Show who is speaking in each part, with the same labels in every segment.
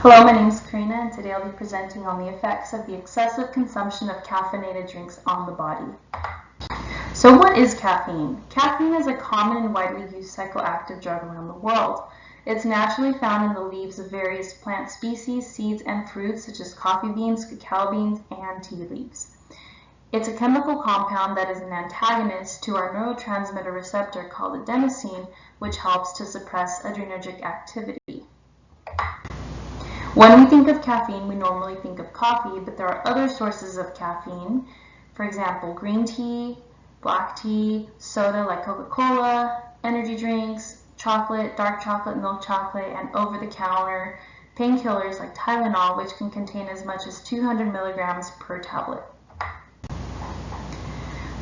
Speaker 1: Hello, my name is Karina, and today I'll be presenting on the effects of the excessive consumption of caffeinated drinks on the body. So what is caffeine? Caffeine is a common and widely used psychoactive drug around the world. It's naturally found in the leaves of various plant species, seeds, and fruits such as coffee beans, cacao beans, and tea leaves. It's a chemical compound that is an antagonist to our neurotransmitter receptor called adenosine, which helps to suppress adrenergic activity. When we think of caffeine, we normally think of coffee, but there are other sources of caffeine. For example, green tea, black tea, soda like Coca-Cola, energy drinks, chocolate, dark chocolate, milk chocolate, and over-the-counter painkillers like Tylenol, which can contain as much as 200 milligrams per tablet.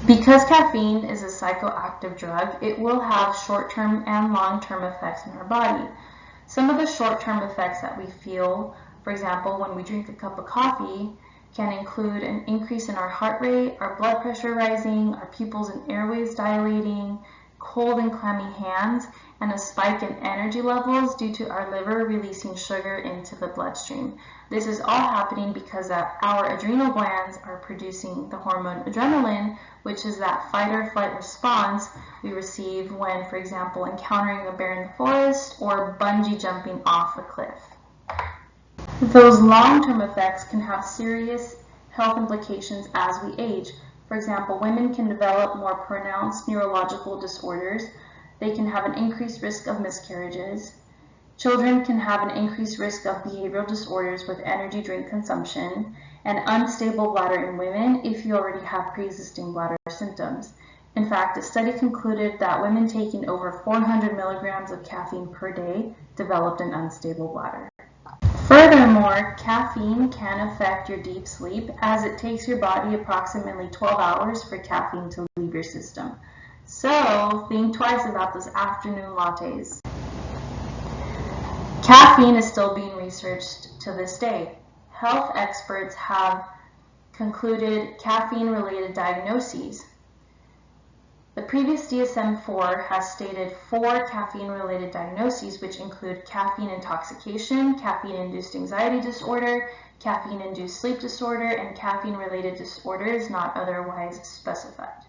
Speaker 1: Because caffeine is a psychoactive drug, it will have short-term and long-term effects in our body. Some of the short-term effects that we feel, for example, when we drink a cup of coffee, can include an increase in our heart rate, our blood pressure rising, our pupils and airways dilating, cold and clammy hands, and a spike in energy levels due to our liver releasing sugar into the bloodstream. This is all happening because our adrenal glands are producing the hormone adrenaline, which is that fight or flight response we receive when, for example, encountering a bear in the forest or bungee jumping off a cliff. Those long-term effects can have serious health implications as we age. For example, women can develop more pronounced neurological disorders. They can have an increased risk of miscarriages. Children can have an increased risk of behavioral disorders with energy drink consumption, and unstable bladder in women if you already have pre-existing bladder symptoms. In fact, a study concluded that women taking over 400 milligrams of caffeine per day developed an unstable bladder. Furthermore, caffeine can affect your deep sleep as it takes your body approximately 12 hours for caffeine to leave your system. So think twice about those afternoon lattes. Caffeine is still being researched to this day. Health experts have concluded caffeine-related diagnoses. The previous DSM-4 has stated 4 caffeine-related diagnoses, which include caffeine intoxication, caffeine-induced anxiety disorder, caffeine-induced sleep disorder, and caffeine-related disorders not otherwise specified.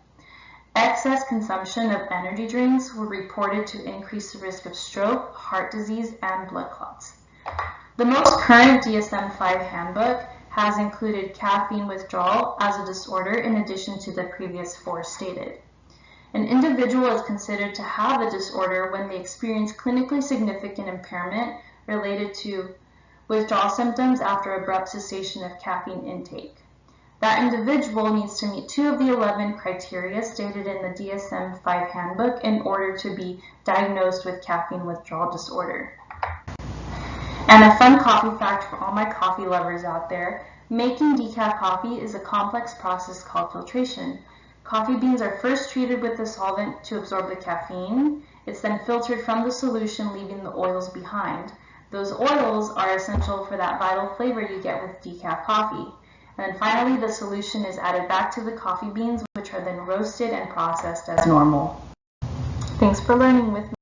Speaker 1: Excess consumption of energy drinks were reported to increase the risk of stroke, heart disease, and blood clots. The most current DSM-5 handbook has included caffeine withdrawal as a disorder in addition to the previous 4 stated. An individual is considered to have a disorder when they experience clinically significant impairment related to withdrawal symptoms after abrupt cessation of caffeine intake. That individual needs to meet 2 of the 11 criteria stated in the DSM-5 handbook in order to be diagnosed with caffeine withdrawal disorder. And a fun coffee fact for all my coffee lovers out there, making decaf coffee is a complex process called filtration. Coffee beans are first treated with the solvent to absorb the caffeine. It's then filtered from the solution, leaving the oils behind. Those oils are essential for that vital flavor you get with decaf coffee. And then finally, the solution is added back to the coffee beans, which are then roasted and processed as normal. Thanks for learning with me.